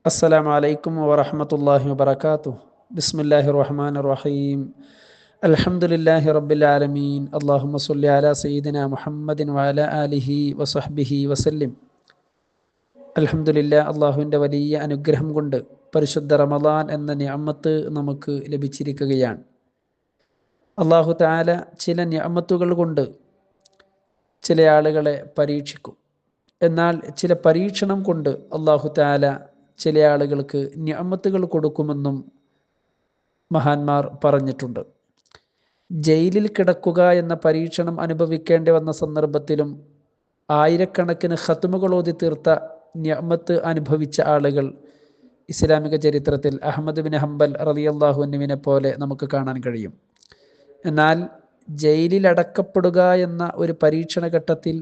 السلام عليكم ورحمة الله وبركاته. بسم الله الرحمن الرحيم. الحمد لله رب العالمين. اللهم صل على سيدنا محمد وعلى آله وصحبه وسلم. അൽഹംദുലില്ലാ, അള്ളാഹുവിൻ്റെ വലിയ അനുഗ്രഹം കൊണ്ട് പരിശുദ്ധ റമദാൻ എന്ന നിഅമത്ത് നമുക്ക് ലഭിച്ചിരിക്കുകയാണ്. അള്ളാഹു തആല ചില നിഅമത്തുകൾ കൊണ്ട് ചില ആളുകളെ പരീക്ഷിക്കും. എന്നാൽ ചില പരീക്ഷണം കൊണ്ട് അള്ളാഹു തആല ചില ആളുകൾക്ക് നിഅമത്തുകൾ കൊടുക്കുമെന്നും മഹാന്മാർ പറഞ്ഞിട്ടുണ്ട്. ജയിലിൽ കിടക്കുക എന്ന പരീക്ഷണം അനുഭവിക്കേണ്ടി വന്ന സന്ദർഭത്തിലും ആയിരക്കണക്കിന് ഖത്മുകൾ ഓതി തീർത്ത നിഅമത്ത് അനുഭവിച്ച ആളുകൾ ഇസ്ലാമിക ചരിത്രത്തിൽ അഹ്മദ് ബിൻ ഹംബൽ റളിയല്ലാഹു അൻഹുവിനെ പോലെ നമുക്ക് കാണാൻ കഴിയും. എന്നാൽ ജയിലിൽ അടക്കപ്പെടുക എന്ന ഒരു പരീക്ഷണ ഘട്ടത്തിൽ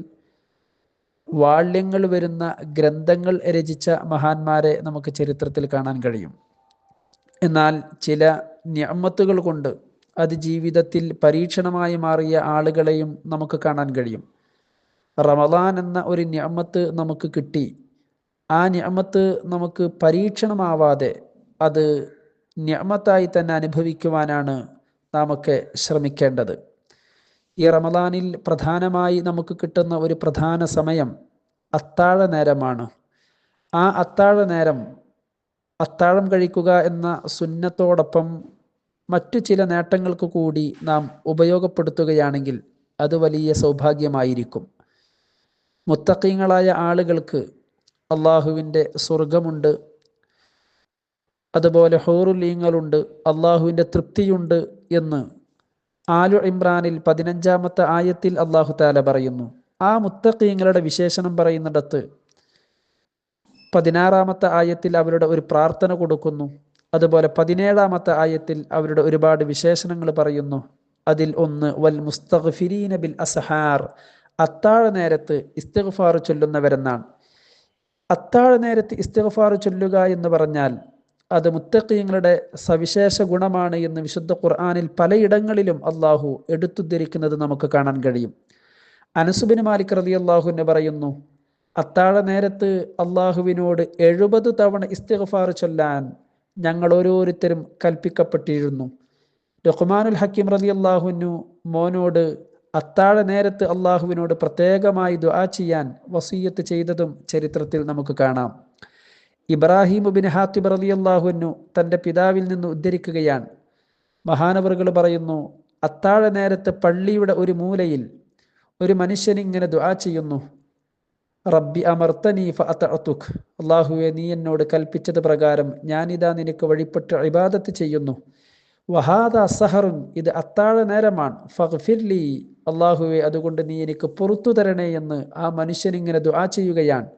വാള്യങ്ങൾ വരുന്ന ഗ്രന്ഥങ്ങൾ രചിച്ച മഹാന്മാരെ നമുക്ക് ചരിത്രത്തിൽ കാണാൻ കഴിയും. എന്നാൽ ചില നിഅമത്തുകൾ കൊണ്ട് അത് ജീവിതത്തിൽ പരീക്ഷണമായി മാറിയ ആളുകളെയും നമുക്ക് കാണാൻ കഴിയും. റമദാൻ എന്ന ഒരു നിഅമത്ത് നമുക്ക് കിട്ടി. ആ നിഅമത്ത് നമുക്ക് പരീക്ഷണമാവാതെ അത് നിഅമത്തായി തന്നെ അനുഭവിക്കുവാനാണ് നാമൊക്കെ ശ്രമിക്കേണ്ടത്. ഈ റമദാനിൽ പ്രധാനമായി നമുക്ക് കിട്ടുന്ന ഒരു പ്രധാന സമയം അത്താഴ നേരമാണ്. ആ അത്താഴ നേരം അത്താഴം കഴിക്കുക എന്ന സുന്നത്തോടൊപ്പം മറ്റു ചില നേട്ടങ്ങൾക്ക് കൂടി നാം ഉപയോഗപ്പെടുത്തുകയാണെങ്കിൽ അത് വലിയ സൗഭാഗ്യമായിരിക്കും. മുത്തഖീങ്ങളായ ആളുകൾക്ക് അള്ളാഹുവിൻ്റെ സ്വർഗമുണ്ട്, അതുപോലെ ഹൂറുലീങ്ങളുണ്ട്, അള്ളാഹുവിൻ്റെ തൃപ്തിയുണ്ട് എന്ന് ആലു ഇമ്രാനിൽ 15-ാമത്തെ ആയത്തിൽ അള്ളാഹു തആല പറയുന്നു. ആ മുത്തഖീങ്ങളുടെ വിശേഷണം പറയുന്നിടത്ത് 16-ാമത്തെ ആയത്തിൽ അവരുടെ ഒരു പ്രാർത്ഥന കൊടുക്കുന്നു. അതുപോലെ 17-ാമത്തെ ആയത്തിൽ അവരുടെ ഒരുപാട് വിശേഷണങ്ങൾ പറയുന്നു. അതിൽ ഒന്ന് വൽ മുസ്തഗ്ഫിരീന ബിൽ അസ്ഹാർ, അത്താഴ നേരത്ത് ഇസ്തിഗ്ഫാർ ചൊല്ലുന്നവരെന്നാണ്. അത്താഴ നേരത്ത് ഇസ്തിഗ്ഫാർ ചൊല്ലുക എന്ന് പറഞ്ഞാൽ അത് മുത്തഖീങ്ങളുടെ സവിശേഷ ഗുണമാണ് എന്ന് വിശുദ്ധ ഖുർആനിൽ പലയിടങ്ങളിലും അള്ളാഹു എടുത്തുദ്ധരിക്കുന്നത് നമുക്ക് കാണാൻ കഴിയും. അനസ് ബിൻ മാലിക് റളിയല്ലാഹു അൻഹു പറയുന്നു, അത്താഴ നേരത്ത് അള്ളാഹുവിനോട് 70 തവണ ഇസ്തിഗ്ഫാർ ചൊല്ലാൻ ഞങ്ങൾ ഓരോരുത്തരും കൽപ്പിക്കപ്പെട്ടിരുന്നു. ലുഖ്മാനുൽ ഹക്കീം റളിയല്ലാഹു അൻഹു മോനോട് അത്താഴ നേരത്ത് അള്ളാഹുവിനോട് പ്രത്യേകമായി ദുആ ചെയ്യാൻ വസിയ്യത്ത് ചെയ്തതും ചരിത്രത്തിൽ നമുക്ക് കാണാം. ഇബ്രാഹിം ബിൻ ഹാത്തിബ് റളിയല്ലാഹു അൻഹു തൻ്റെ പിതാവിൽ നിന്ന് ഉദ്ധരിക്കുകയാണ്. മഹാനവറുകൾ പറയുന്നു, അത്താഴ നേരത്ത് പള്ളിയുടെ ഒരു മൂലയിൽ ഒരു മനുഷ്യൻ ഇങ്ങനെ ദുആ ചെയ്യുന്നു, റബ്ബി അമർത്തനി ഫഅതഅതുക്, അല്ലാഹുവേ നീ എന്നോട് കൽപ്പിച്ചത് പ്രകാരം ഞാനിതാ നിനക്ക് വഴിപ്പെട്ട് ഇബാദത്ത് ചെയ്യുന്നു. വഹാദ സഹറുൻ, ഇത് അത്താഴ നേരമാണ്. ഫഗ്ഫിർലി, അല്ലാഹുവേ അതുകൊണ്ട് നീ എനിക്ക് പുറത്തു തരണേ എന്ന് ആ മനുഷ്യൻ ഇങ്ങനെ ദുആ ചെയ്യുകയാണ്.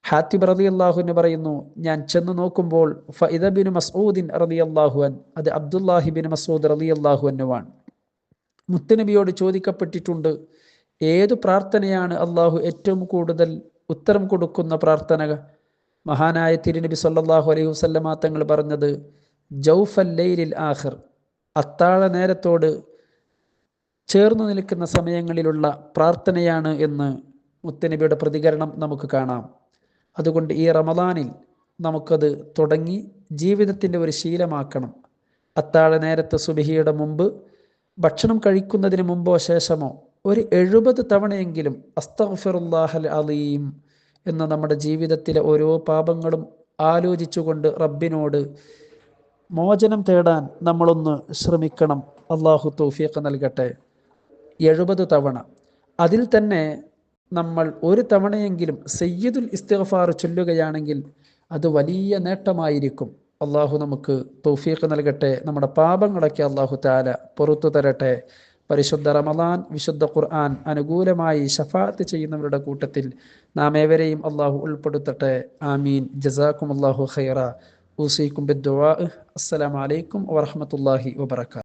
ഹാത്തിബ് റളിയല്ലാഹു അൻഹു പറയുന്നു, ഞാൻ ചെന്ന് നോക്കുമ്പോൾ ഫഇദ ബിൻ മസ്ഊദിൻ റളിയല്ലാഹു അൻ, അത് അബ്ദുല്ലാഹി ബിൻ മസ്ഊദ് റളിയല്ലാഹു അൻഹുവാണ്. മുത്തനബിയോട് ചോദിക്കപ്പെട്ടിട്ടുണ്ട്, ഏതു പ്രാർത്ഥനയാണ് അള്ളാഹു ഏറ്റവും കൂടുതൽ ഉത്തരം കൊടുക്കുന്ന പ്രാർത്ഥന? മഹാനായ തിരുനബി സല്ലല്ലാഹു അലൈഹി വസല്ലമ തങ്ങൾ പറഞ്ഞത് ജൗഫൽ ലൈലിൽ ആഖിർ, അത്താഴ നേരത്തോട് ചേർന്നു നിൽക്കുന്ന സമയങ്ങളിലുള്ള പ്രാർത്ഥനയാണ് എന്ന് മുത്തനബിയുടെ പ്രതികരണം നമുക്ക് കാണാം. അതുകൊണ്ട് ഈ റമദാനിൽ നമുക്കത് തുടങ്ങി ജീവിതത്തിൻ്റെ ഒരു ശീലമാക്കണം. അത്താഴ നേരത്തെ സുബഹിയുടെ മുമ്പ്, ഭക്ഷണം കഴിക്കുന്നതിന് മുമ്പോ ശേഷമോ ഒരു 70 തവണയെങ്കിലും അസ്തഗ്ഫിറുല്ലാഹൽ അലീം എന്ന നമ്മുടെ ജീവിതത്തിലെ ഓരോ പാപങ്ങളും ആലോചിച്ചുകൊണ്ട് റബ്ബിനോട് മോചനം തേടാൻ നമ്മളൊന്ന് ശ്രമിക്കണം. അള്ളാഹു തൗഫീഖ് നൽകട്ടെ. 70 തവണ, അതിൽ തന്നെ നമ്മൾ ഒരു തവണയെങ്കിലും സയ്യിദുൽ ഇസ്തിഗ്ഫാർ ചൊല്ലുകയാണെങ്കിൽ അത് വലിയ നേട്ടമായിരിക്കും. അള്ളാഹു നമുക്ക് തൗഫീഖ് നൽകട്ടെ. നമ്മുടെ പാപങ്ങളൊക്കെ അള്ളാഹു തആല പുറത്തു തരട്ടെ. പരിശുദ്ധ റമദാൻ, വിശുദ്ധ ഖുർആൻ അനുകൂലമായി ശഫാഅത്ത് ചെയ്യുന്നവരുടെ കൂട്ടത്തിൽ നാം ഏവരെയും അള്ളാഹു ഉൾപ്പെടുത്തട്ടെ. ആമീൻ. ജസാക്കുമുല്ലാഹു ഖൈറ. ഊസീക്കും ബിദ്ദുആ. അസ്സലാമു അലൈക്കും വറഹ്മത്തുള്ളാഹി വബറകാതുഹു.